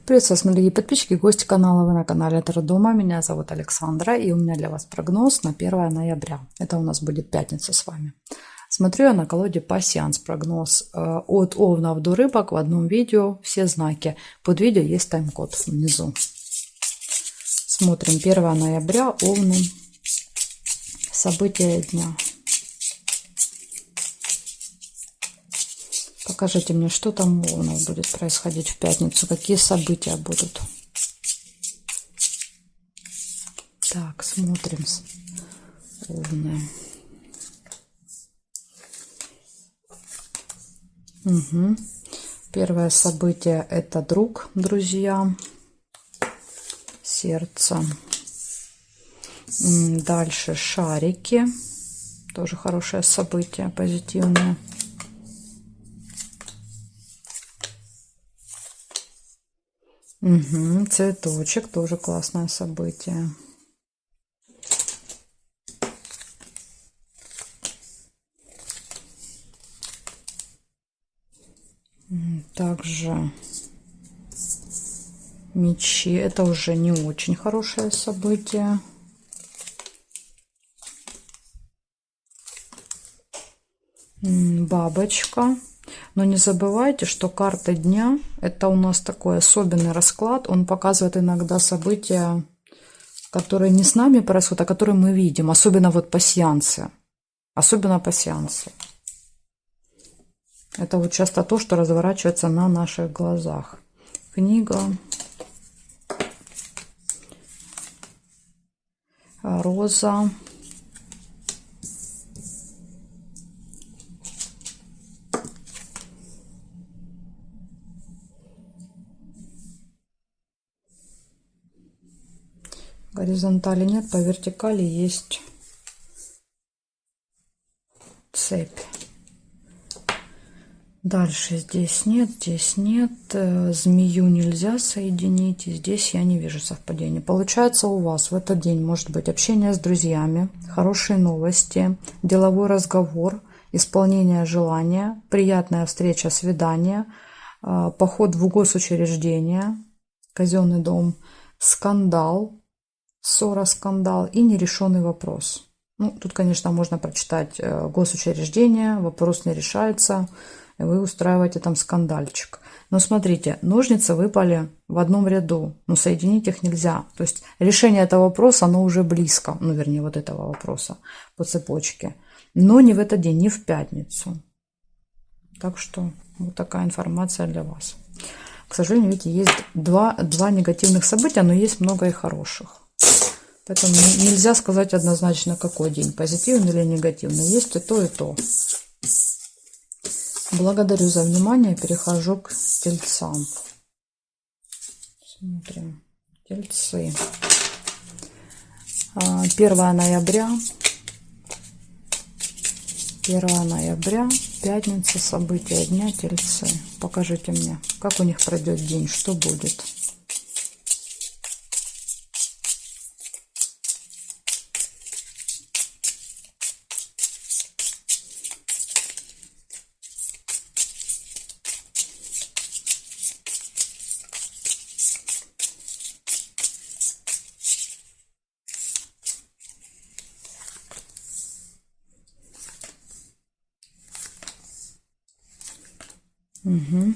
Приветствую вас, мои дорогие подписчики и гости канала. Вы на канале Таро Дома. Меня зовут Александра, и у меня для вас прогноз на 1 ноября. Это у нас будет пятница с вами. Смотрю я на колоде пасьянс прогноз от овнов до рыбок в одном видео. Все знаки. Под видео есть тайм-код внизу. Смотрим 1 ноября, овны. События дня. Покажите мне, что там у овнов будет происходить в пятницу, какие события будут. Так, смотрим. Овны. Угу. Первое событие — это друг, друзья, сердце. Дальше шарики, тоже хорошее событие, позитивное. Угу. Цветочек, тоже классное событие. Также мечи, это уже не очень хорошее событие. Бабочка. Но не забывайте, что карта дня — это у нас такой особенный расклад. Он показывает иногда события, которые не с нами происходят, а которые мы видим. Особенно вот пасьянсы. Особенно пасьянсы. Это вот часто то, что разворачивается на наших глазах. Книга. Роза. Горизонтали нет, по вертикали есть цепь. Дальше здесь нет, здесь нет. Змею нельзя соединить. И здесь я не вижу совпадения. Получается, у вас в этот день может быть общение с друзьями, хорошие новости, деловой разговор, исполнение желания, приятная встреча, свидание, поход в госучреждение, казенный дом, скандал, ссора, скандал и нерешенный вопрос. Ну, тут, конечно, можно прочитать госучреждение, вопрос не решается, вы устраиваете там скандальчик. Но смотрите, ножницы выпали в одном ряду, но соединить их нельзя. То есть решение этого вопроса, оно уже близко, ну, вернее, вот этого вопроса по цепочке. Но не в этот день, не в пятницу. Так что вот такая информация для вас. К сожалению, видите, есть два негативных события, но есть много и хороших. Поэтому нельзя сказать однозначно, какой день, позитивный или негативный. Есть и то, и то. Благодарю за внимание. Перехожу к тельцам. Смотрим. Тельцы. 1 ноября. 1 ноября. Пятница. События дня. Тельцы. Покажите мне, как у них пройдет день, что будет. Угу.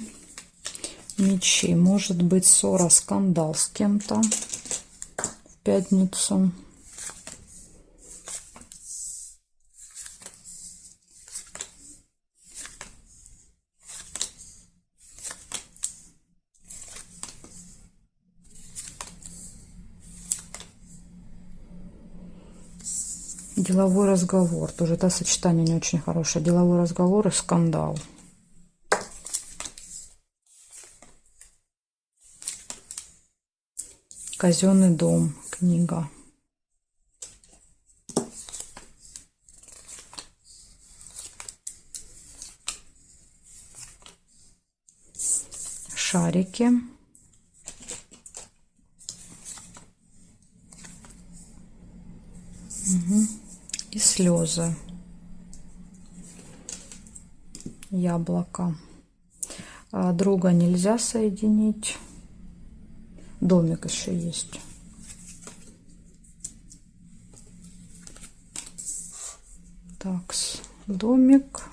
Мечи. Может быть ссора, скандал с кем-то в пятницу. Деловой разговор. Тоже это сочетание не очень хорошее. Деловой разговор и скандал. Казенный дом. Книга. Шарики. Угу. И слезы. Яблоко. Друга нельзя соединить. Домик еще есть. Так, домик.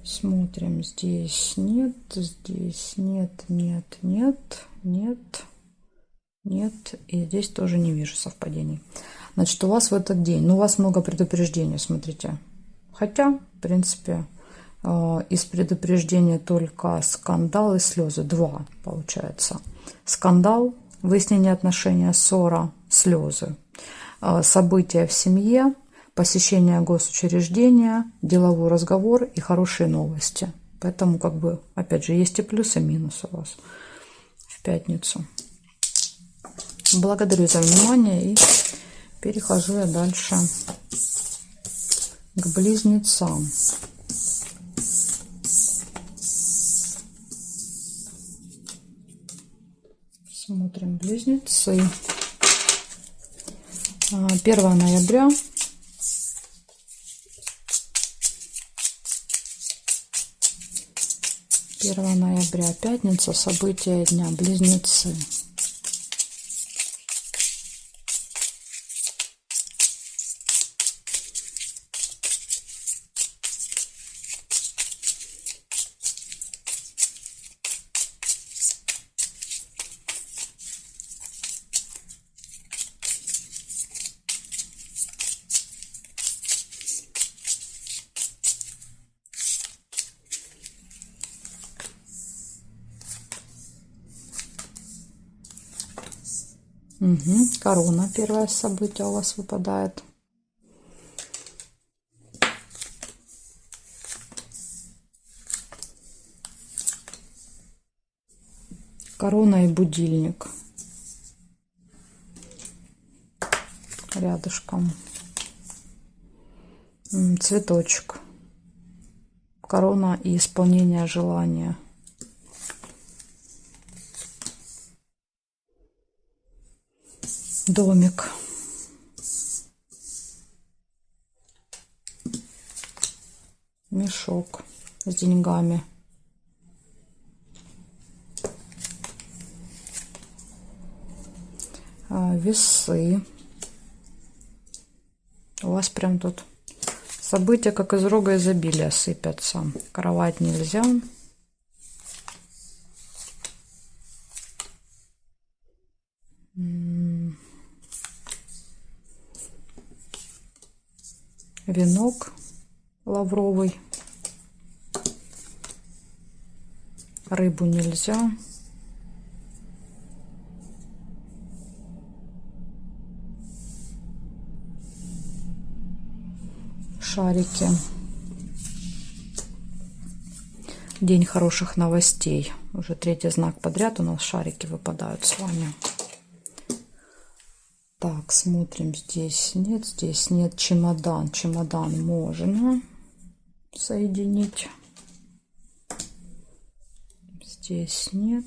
Смотрим, здесь нет, здесь нет, нет, нет, нет, нет. И здесь тоже не вижу совпадений. Значит, у вас в этот день, ну, у вас много предупреждений, смотрите. Хотя, в принципе, из предупреждения только скандал и слезы. 2 получается. Скандал, выяснение отношений, ссора, слезы. События в семье, посещение госучреждения, деловой разговор и хорошие новости. Поэтому, как бы, опять же, есть и плюсы, и минусы у вас в пятницу. Благодарю за внимание и перехожу я дальше к близнецам. Смотрим близнецы. 1 ноября. 1 ноября, пятница, события дня, близнецы. Угу. Корона, первое событие у вас выпадает. Корона и будильник рядышком. Цветочек. Корона и исполнение желания. Домик. Мешок с деньгами. Весы. У вас прям тут события, как из рога изобилия, сыпятся. Кровать нельзя. Венок лавровый. Рыбу нельзя. Шарики. День хороших новостей. Уже 3-й знак подряд у нас шарики выпадают с вами. Так, смотрим. Здесь нет. Чемодан. Чемодан можно соединить. Здесь нет.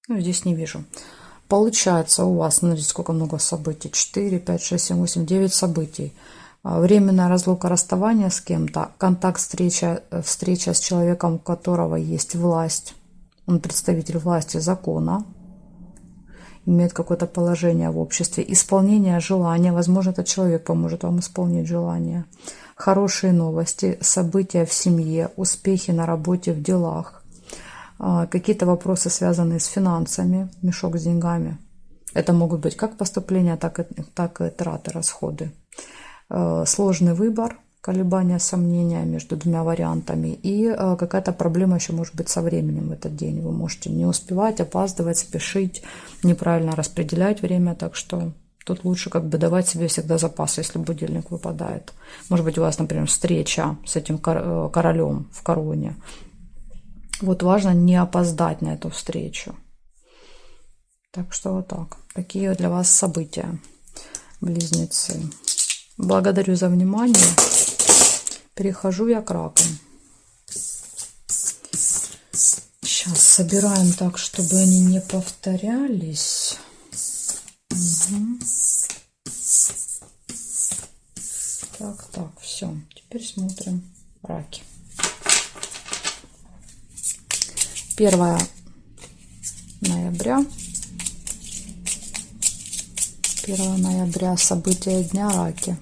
Ну, здесь не вижу. Получается у вас, смотрите, сколько много событий. 4, 5, 6, 7, 8, 9 событий. Временная разлука, расставание с кем-то. Контакт, встреча с человеком, у которого есть власть. Он представитель власти, закона. Имеет какое-то положение в обществе. Исполнение желания. Возможно, этот человек поможет вам исполнить желание. Хорошие новости. События в семье. Успехи на работе, в делах. Какие-то вопросы, связанные с финансами. Мешок с деньгами. Это могут быть как поступления, так и траты, расходы. Сложный выбор. Колебания, сомнения между 2 вариантами. И какая-то проблема еще может быть со временем в этот день. Вы можете не успевать, опаздывать, спешить, неправильно распределять время. Так что тут лучше как бы давать себе всегда запас, если будильник выпадает. Может быть, у вас, например, встреча с этим королем в короне. Вот важно не опоздать на эту встречу. Так что вот так. Такие для вас события, близнецы. Благодарю за внимание. Перехожу я к ракам. Сейчас собираем так, чтобы они не повторялись. Угу. Так, все. Теперь смотрим раки. ноября. 1 ноября. События дня. Раки.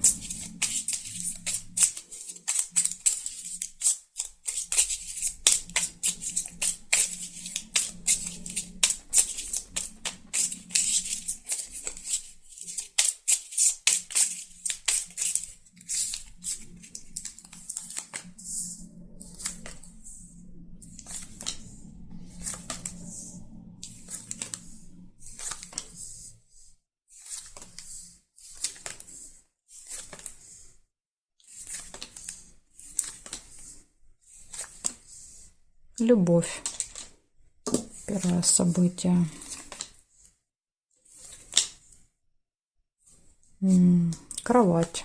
Любовь. Первое событие. Кровать.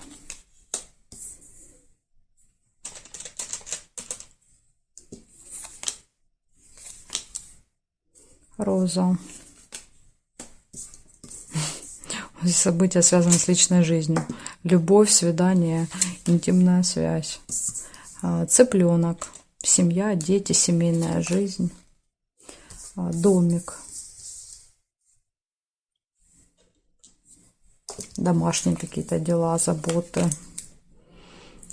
Роза. Здесь события связаны с личной жизнью. Любовь, свидание, интимная связь. Цыпленок. Семья, дети, семейная жизнь. Домик. Домашние какие-то дела, заботы.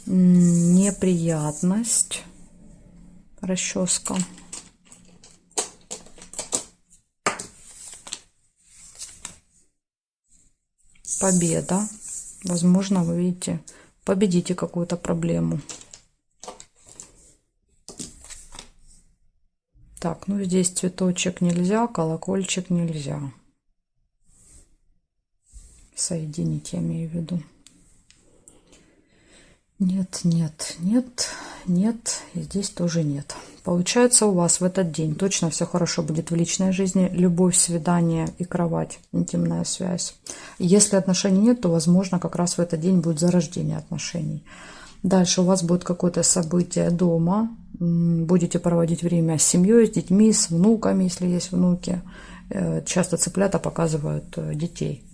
Неприятность. Расческа. Победа. Возможно, вы видите, победите какую-то проблему. Так, ну здесь цветочек нельзя, колокольчик нельзя. Соединить, я имею в виду. Нет, нет, нет, нет. И здесь тоже нет. Получается, у вас в этот день точно все хорошо будет в личной жизни. Любовь, свидание и кровать, интимная связь. Если отношений нет, то, возможно, как раз в этот день будет зарождение отношений. Дальше у вас будет какое-то событие дома. Будете проводить время с семьей, с детьми, с внуками, если есть внуки. Часто цыплята показывают детей.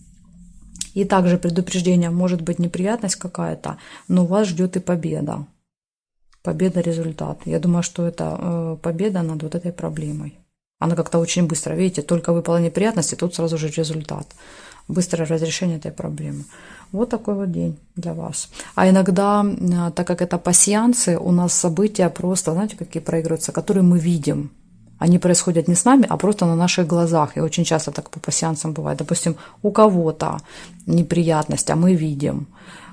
И также предупреждение, может быть неприятность какая-то, но вас ждет и победа. Победа, результат. Я думаю, что это победа над вот этой проблемой. Она как-то очень быстро, видите, только выпала неприятность, и тут сразу же результат. Быстрое разрешение этой проблемы. Вот такой вот день для вас. А иногда, так как это пасьянсы, у нас события просто, знаете, какие проигрываются, которые мы видим. Они происходят не с нами, а просто на наших глазах. И очень часто так по пассиансам бывает. Допустим, у кого-то неприятность, а мы видим.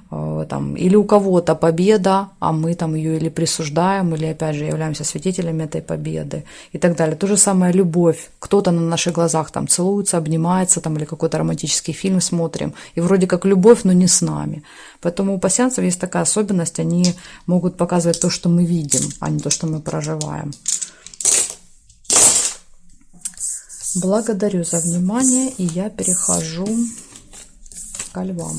Там, или у кого-то победа, а мы там ее или присуждаем, или опять же являемся свидетелями этой победы и так далее. То же самое любовь. Кто-то на наших глазах там целуется, обнимается, там, или какой-то романтический фильм смотрим. И вроде как любовь, но не с нами. Поэтому у пассиансов есть такая особенность, они могут показывать то, что мы видим, а не то, что мы проживаем. Благодарю за внимание, и я перехожу к львам.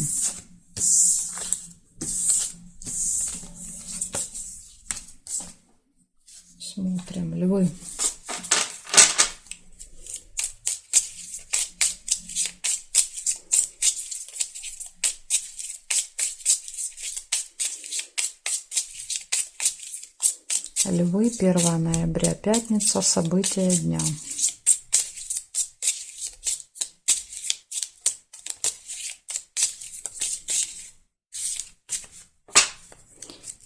Смотрим, львы. Львы, 1 ноября, пятница, события дня.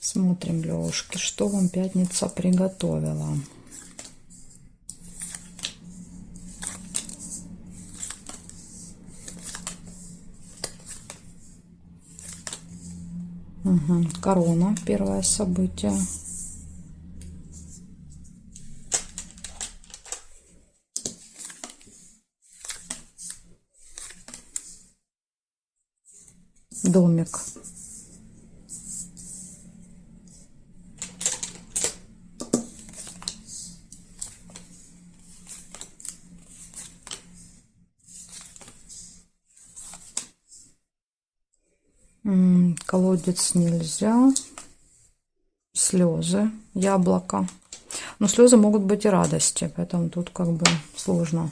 Смотрим, левушки, что вам пятница приготовила. Угу. Корона, первое событие. Домик. Колодец нельзя. Слезы, яблоко. Но слезы могут быть и радости, поэтому тут как бы сложно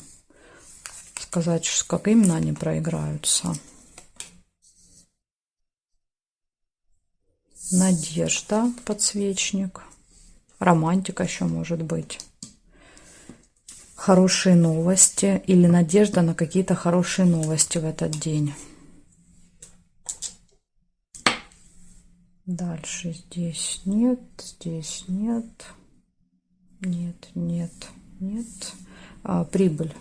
сказать, как именно они проиграются. Надежда, подсвечник. Романтика еще может быть. хорошие новости или надежда на какие-то хорошие новости в этот день. Дальше здесь нет, нет. Прибыль.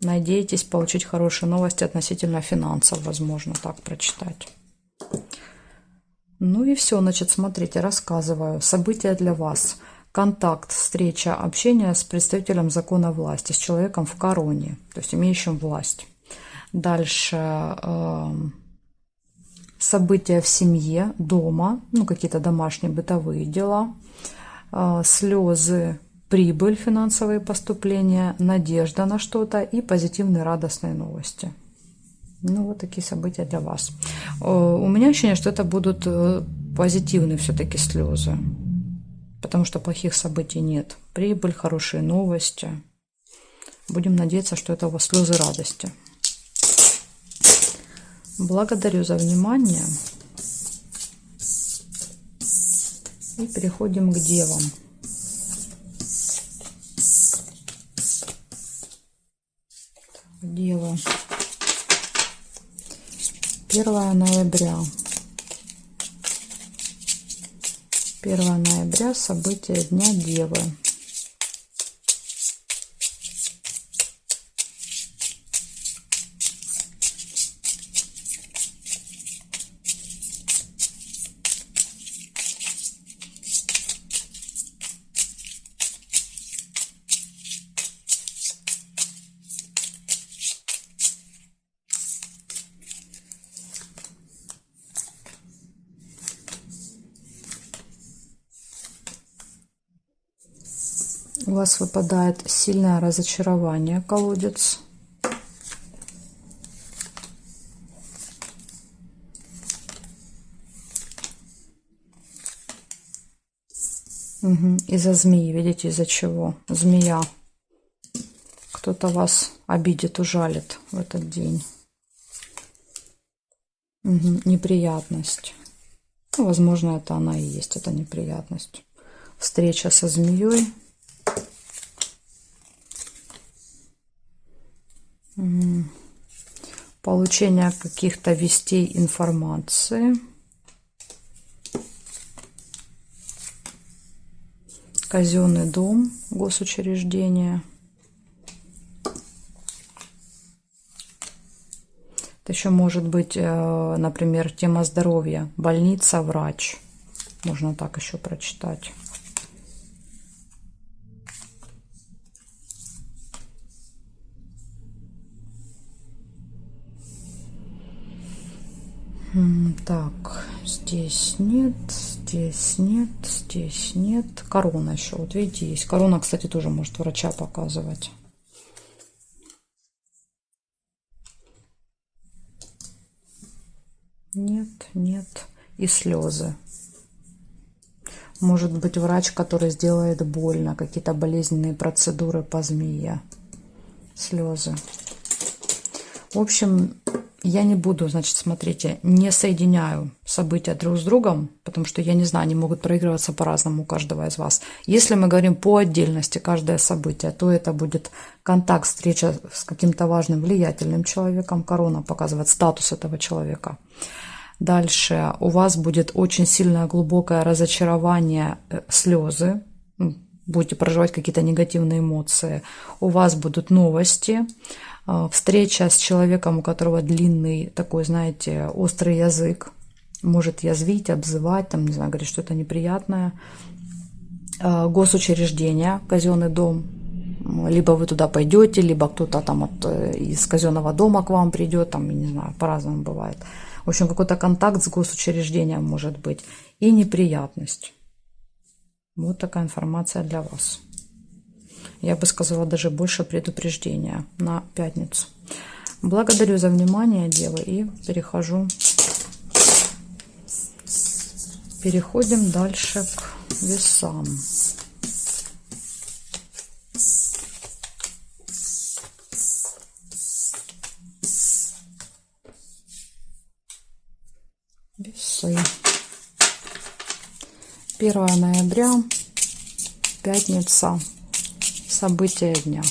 Надеетесь получить хорошие новости относительно финансов, возможно, так прочитать. Ну и все, значит, смотрите, рассказываю. События для вас. Контакт, встреча, общение с представителем закона власти, с человеком в короне, то есть имеющим власть. Дальше события в семье, дома, ну какие-то домашние бытовые дела, слезы, прибыль, финансовые поступления, надежда на что-то и позитивные радостные новости. Ну вот такие события для вас. У меня ощущение, что это будут позитивные все-таки слезы. Потому что плохих событий нет. Прибыль, хорошие новости. Будем надеяться, что это у вас слезы радости. Благодарю за внимание. И переходим к девам. Дева. 1 ноября. 1 ноября события Дня Девы. У вас выпадает сильное разочарование, колодец. Из-за змеи, видите, из-за чего? Змея. Кто-то вас обидит, ужалит в этот день. Неприятность. Ну, возможно, это она и есть, это неприятность. Встреча со змеей. Получение каких-то вестей, информации. Казенный дом, госучреждение. Это еще может быть, например, тема здоровья. Больница, врач. Можно так еще прочитать. Так, здесь нет, здесь нет, здесь нет. Корона еще, вот видите, есть. Корона, кстати, тоже может врача показывать. Нет, нет. И слезы. Может быть, врач, который сделает больно, какие-то болезненные процедуры по змее. Слезы. В общем, я не буду, значит, смотрите, не соединяю события друг с другом, потому что, я не знаю, они могут проигрываться по-разному у каждого из вас. Если мы говорим по отдельности каждое событие, то это будет контакт, встреча с каким-то важным, влиятельным человеком. Корона показывает статус этого человека. Дальше у вас будет очень сильное глубокое разочарование, слезы. Будете проживать какие-то негативные эмоции. У вас будут новости. Встреча с человеком, у которого длинный такой, знаете, острый язык, может язвить, обзывать, там, не знаю, говорить что-то неприятное. Госучреждение, казенный дом, либо вы туда пойдете, либо кто-то там из казенного дома к вам придет, там, я не знаю, по-разному бывает. В общем, какой-то контакт с госучреждением может быть. И неприятность. Вот такая информация для вас. Я бы сказала, даже больше предупреждения на пятницу. Благодарю за внимание, девы, и переходим дальше к весам. Весы. 1 ноября, пятница. События дня.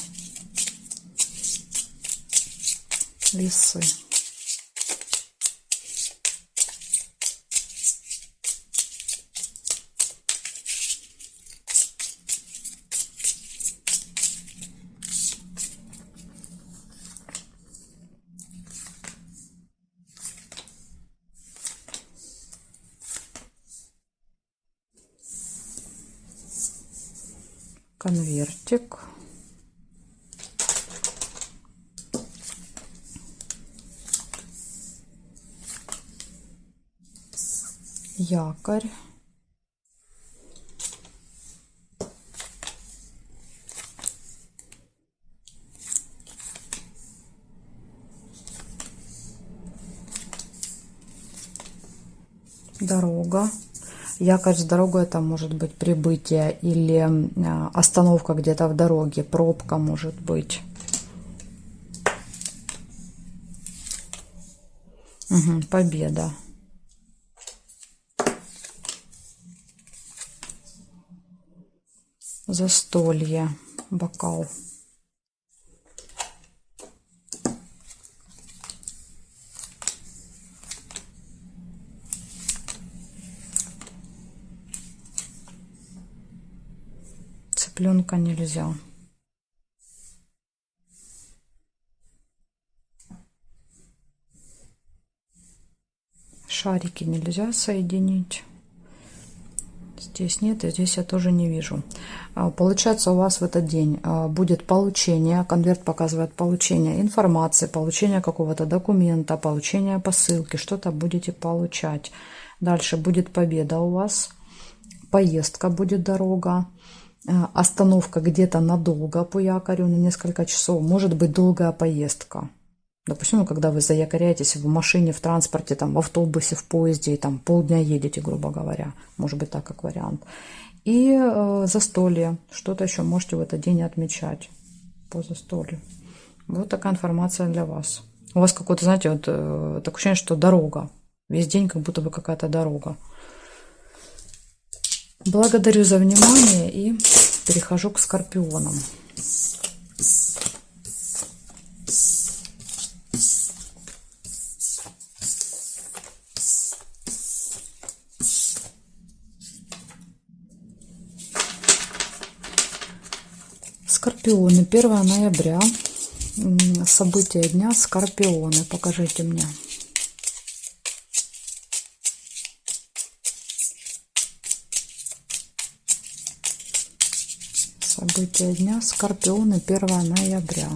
Весы. Конвертик. Якорь. Дорога. Якорь с дорогой — это может быть прибытие или остановка где-то в дороге, пробка может быть. Угу, победа. Застолье, бокал. Цыпленка нельзя. Шарики нельзя соединить. Здесь нет, и здесь я тоже не вижу. Получается, у вас в этот день будет получение, конверт показывает получение информации, получение какого-то документа, получение посылки, что-то будете получать. Дальше будет победа у вас, поездка будет, дорога, остановка где-то надолго по якорю, на несколько часов, может быть долгая поездка. Допустим, когда вы заякоряетесь в машине, в транспорте, там, в автобусе, в поезде, и там полдня едете, грубо говоря. Может быть, так как вариант. И застолье. Что-то еще можете в этот день отмечать по застолью. Вот такая информация для вас. У вас какое-то, знаете, вот такое ощущение, что дорога. Весь день как будто бы какая-то дорога. Благодарю за внимание и перехожу к скорпионам. Скорпионы, 1 ноября, события дня, скорпионы, покажите мне. События дня, скорпионы, 1 ноября.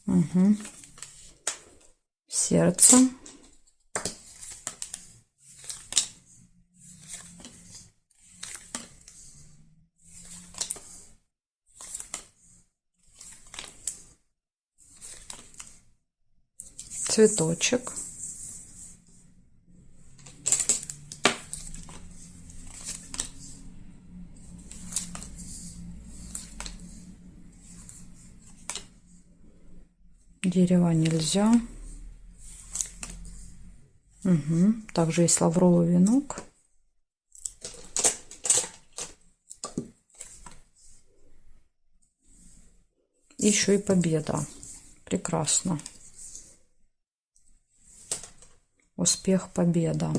Угу. Сердце. Цветочек. Дерево нельзя. Угу. Также есть лавровый венок. Еще и победа. Прекрасно. Успех, победа.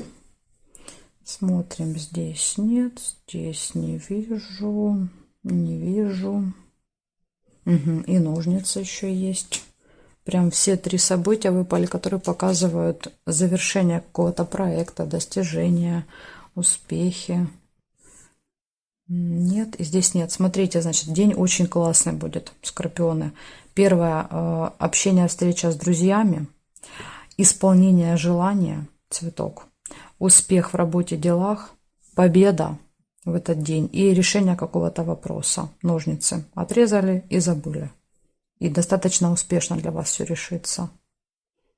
Смотрим, здесь нет, здесь не вижу, не вижу. Угу. И ножницы еще есть. Прям все 3 события выпали, которые показывают завершение какого-то проекта, достижения, успехи. Нет, и здесь нет. Смотрите, значит, день очень классный будет, скорпионы. Первое, общение, встреча с друзьями, исполнение желания, цветок, успех в работе, делах, победа в этот день и решение какого-то вопроса. Ножницы отрезали и забыли. И достаточно успешно для вас все решится.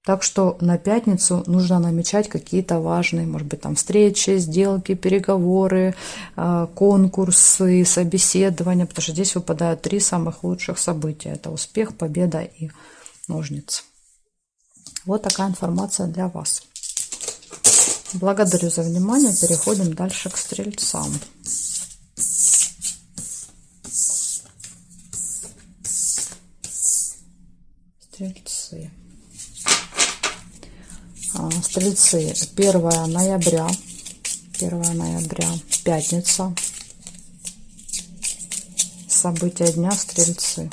Так что на пятницу нужно намечать какие-то важные, может быть, там встречи, сделки, переговоры, конкурсы, собеседования, потому что здесь выпадают 3 самых лучших события. Это успех, победа и ножницы. Вот такая информация для вас. Благодарю за внимание. Переходим дальше к стрельцам. Стрельцы. Стрельцы. 1 ноября. 1 ноября. Пятница. События дня. Стрельцы.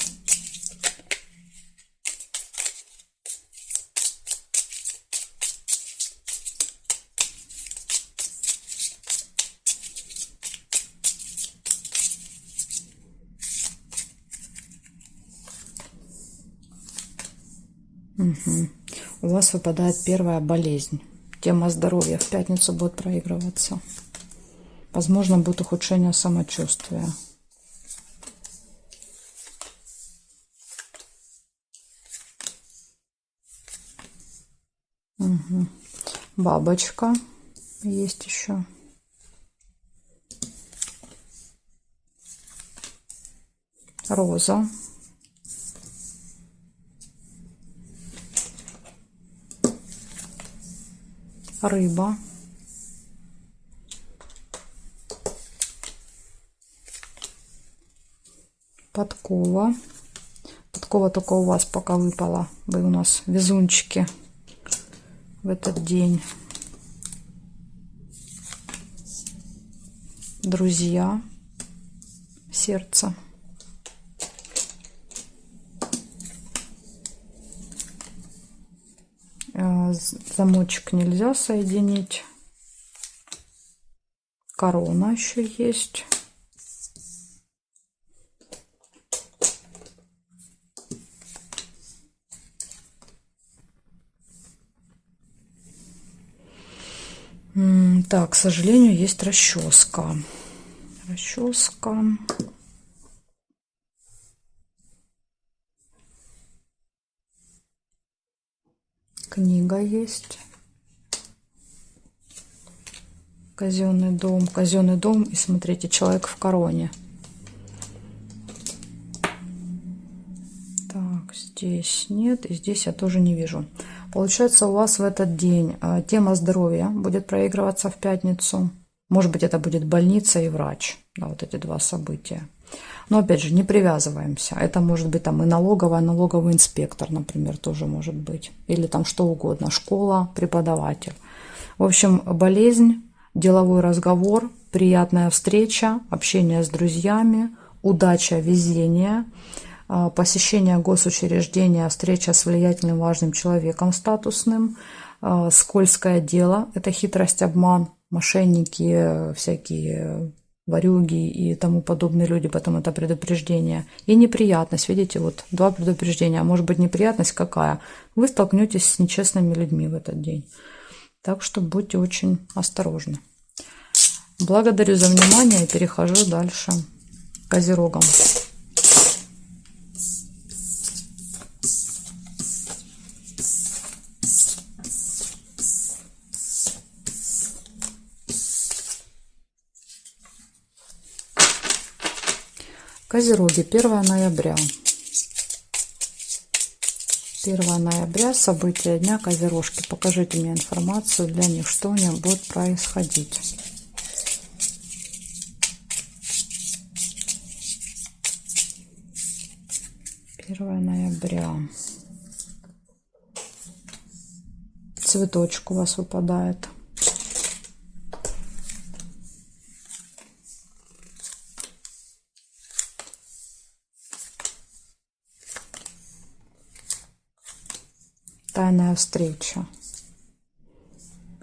У вас выпадает 1 болезнь. Тема здоровья в пятницу будет проигрываться. Возможно, будет ухудшение самочувствия. Бабочка есть еще. Роза. Рыба. Подкова. Подкова только у вас пока выпала. Вы у нас везунчики в этот день. Друзья. Сердце. Замочек нельзя соединить. Корона еще есть. Так, к сожалению, есть расческа. Расческа. Книга есть. Казенный дом. Казенный дом. И смотрите, человек в короне. Так, здесь нет. И здесь я тоже не вижу. Получается, у вас в этот день тема здоровья будет проигрываться в пятницу. Может быть, это будет больница и врач. Да, вот эти 2 события. Но опять же, не привязываемся. Это может быть там и налоговый инспектор, например, тоже может быть. Или там что угодно. Школа, преподаватель. В общем, болезнь, деловой разговор, приятная встреча, общение с друзьями, удача, везение, посещение госучреждения, встреча с влиятельным важным человеком статусным, скользкое дело, это хитрость, обман, мошенники, всякие ворюги и тому подобные люди, потом это предупреждение. И неприятность, видите, вот 2 предупреждения. А может быть, неприятность какая? Вы столкнетесь с нечестными людьми в этот день. Так что будьте очень осторожны. Благодарю за внимание и перехожу дальше к козерогам. Козероги, 1 ноября. 1 ноября, события дня, козерожки. Покажите мне информацию для них, что у них будет происходить. Первое ноября. Цветочек у вас выпадает. Тайная встреча.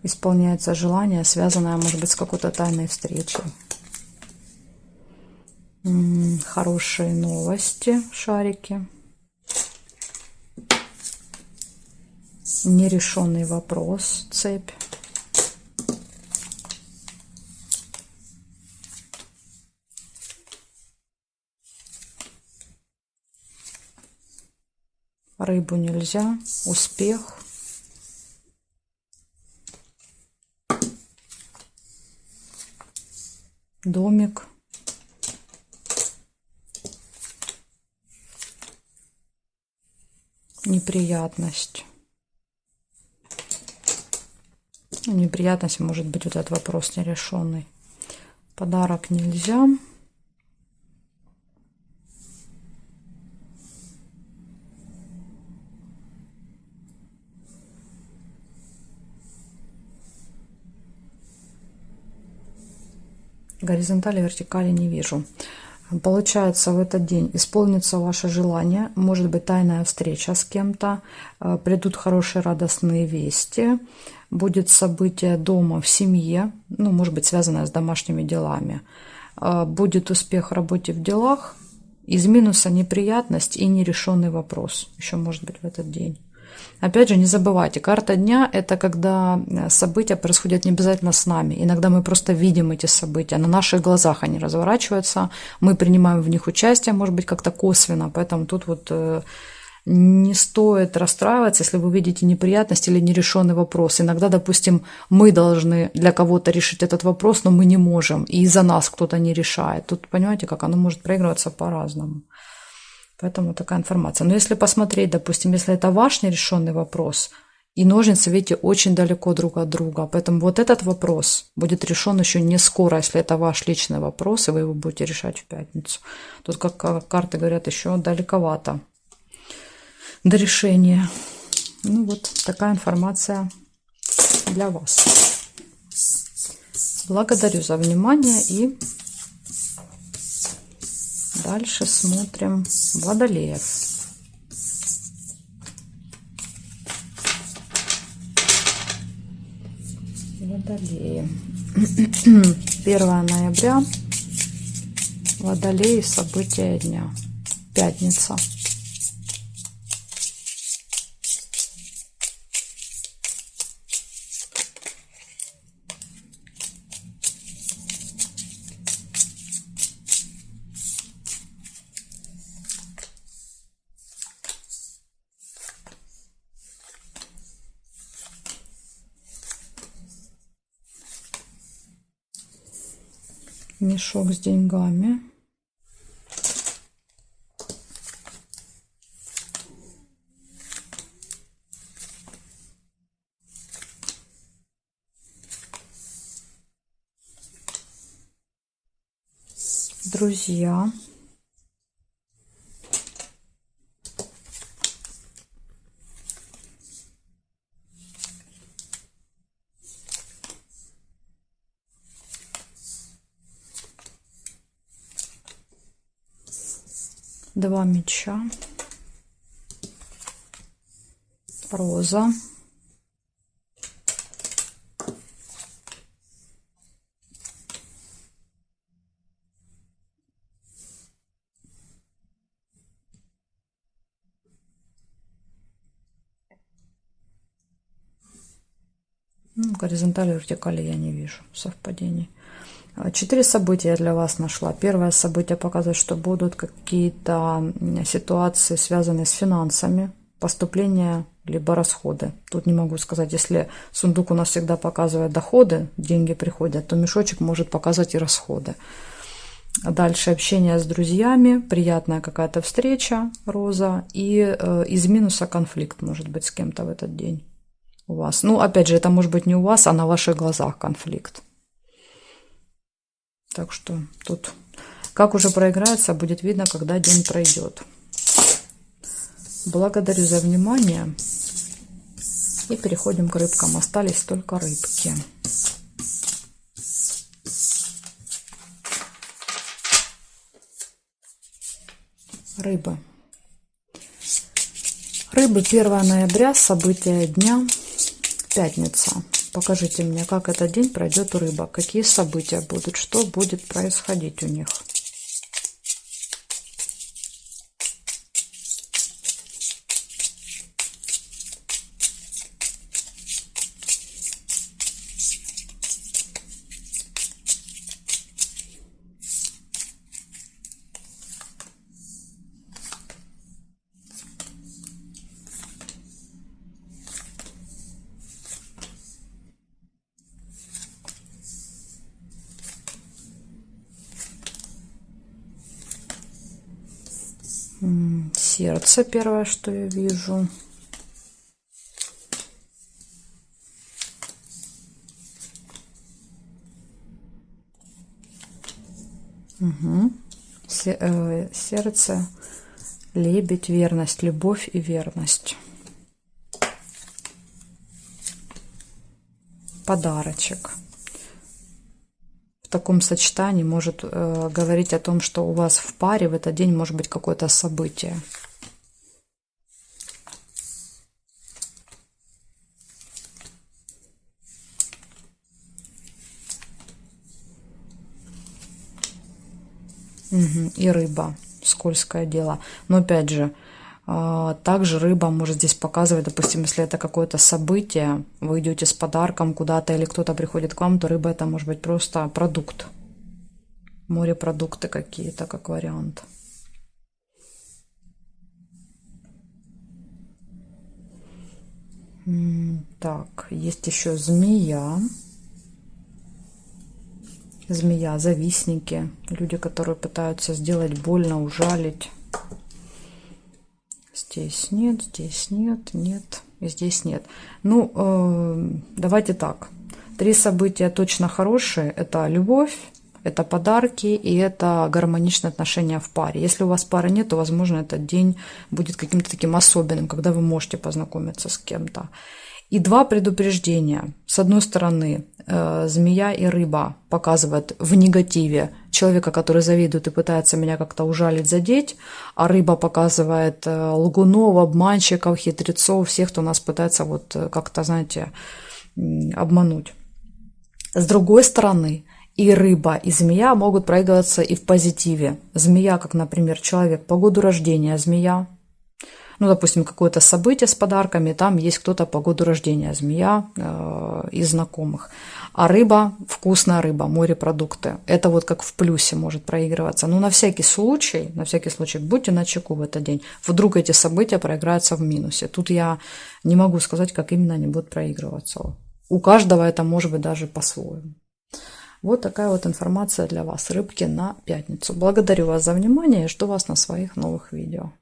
Исполняется желание, связанное, может быть, с какой-то тайной встречей. Хорошие новости, шарики. Нерешенный вопрос, цепь. Рыбу нельзя. Успех. домик. Неприятность. Неприятность может быть вот этот вопрос нерешенный. Подарок нельзя. Горизонтали, вертикали не вижу. Получается, в этот день исполнится ваше желание, может быть тайная встреча с кем-то, придут хорошие радостные вести, будет событие дома в семье, ну, может быть, связанное с домашними делами, будет успех в работе, в делах, из минуса неприятность и нерешенный вопрос, еще может быть в этот день. Опять же, не забывайте, карта дня – это когда события происходят не обязательно с нами. Иногда мы просто видим эти события, на наших глазах они разворачиваются, мы принимаем в них участие, может быть, как-то косвенно. Поэтому тут вот не стоит расстраиваться, если вы видите неприятность или нерешенный вопрос. Иногда, допустим, мы должны для кого-то решить этот вопрос, но мы не можем, и из-за нас кто-то не решает. Тут, понимаете, как оно может проигрываться по-разному. Поэтому такая информация. Но если посмотреть, допустим, если это ваш нерешенный вопрос, и ножницы, видите, очень далеко друг от друга, поэтому вот этот вопрос будет решен еще не скоро, если это ваш личный вопрос, и вы его будете решать в пятницу. Тут, как карты говорят, еще далековато до решения. Ну вот такая информация для вас. Благодарю за внимание и дальше смотрим Водолеев. Водолеи. 1 ноября. Водолеи. События дня. Пятница. Мешок с деньгами. Друзья. Два меча. Роза. Ну, горизонтали, вертикали я не вижу совпадений. 4 события я для вас нашла. Первое событие показывает, что будут какие-то ситуации, связанные с финансами, поступления либо расходы. Тут не могу сказать, если сундук у нас всегда показывает доходы, деньги приходят, то мешочек может показывать и расходы. Дальше общение с друзьями, приятная какая-то встреча, роза, и из минуса конфликт может быть с кем-то в этот день у вас. Ну, опять же, это может быть не у вас, а на ваших глазах конфликт. Так что тут, как уже проиграется, будет видно, когда день пройдет. Благодарю за внимание. И переходим к рыбкам. Остались только рыбки. Рыбы. Рыбы, 1 ноября, события дня, пятница. Покажите мне, как этот день пройдет у рыбок, какие события будут, что будет происходить у них. Сердце первое, что я вижу. Угу. Сердце, лебедь, верность, любовь и верность. Подарочек. В таком сочетании может говорить о том, что у вас в паре в этот день может быть какое-то событие. Угу. И рыба. Скользкое дело. Но опять же, также рыба может здесь показывать, допустим, если это какое-то событие, вы идете с подарком куда-то или кто-то приходит к вам, то рыба это может быть просто продукт. Морепродукты какие-то, как вариант. Так, есть еще змея. Змея, завистники, люди, которые пытаются сделать больно, ужалить. Здесь нет, здесь нет, нет, и здесь нет. Ну, давайте так. 3 события точно хорошие. Это любовь, это подарки и это гармоничные отношения в паре. Если у вас пары нет, то, возможно, этот день будет каким-то таким особенным, когда вы можете познакомиться с кем-то. И 2 предупреждения. С одной стороны, змея и рыба показывают в негативе человека, который завидует и пытается меня как-то ужалить, задеть, а рыба показывает лгунов, обманщиков, хитрецов, всех, кто нас пытается вот как-то, знаете, обмануть. С другой стороны, и рыба, и змея могут проигрываться и в позитиве. Змея, как, например, человек по году рождения, змея. Ну, допустим, какое-то событие с подарками, там есть кто-то по году рождения, змея из знакомых. А рыба, вкусная рыба, морепродукты. Это вот как в плюсе может проигрываться. Но на всякий случай, будьте начеку в этот день. Вдруг эти события проиграются в минусе. Тут я не могу сказать, как именно они будут проигрываться. У каждого это может быть даже по-своему. Вот такая вот информация для вас, рыбки, на пятницу. Благодарю вас за внимание и жду вас на своих новых видео.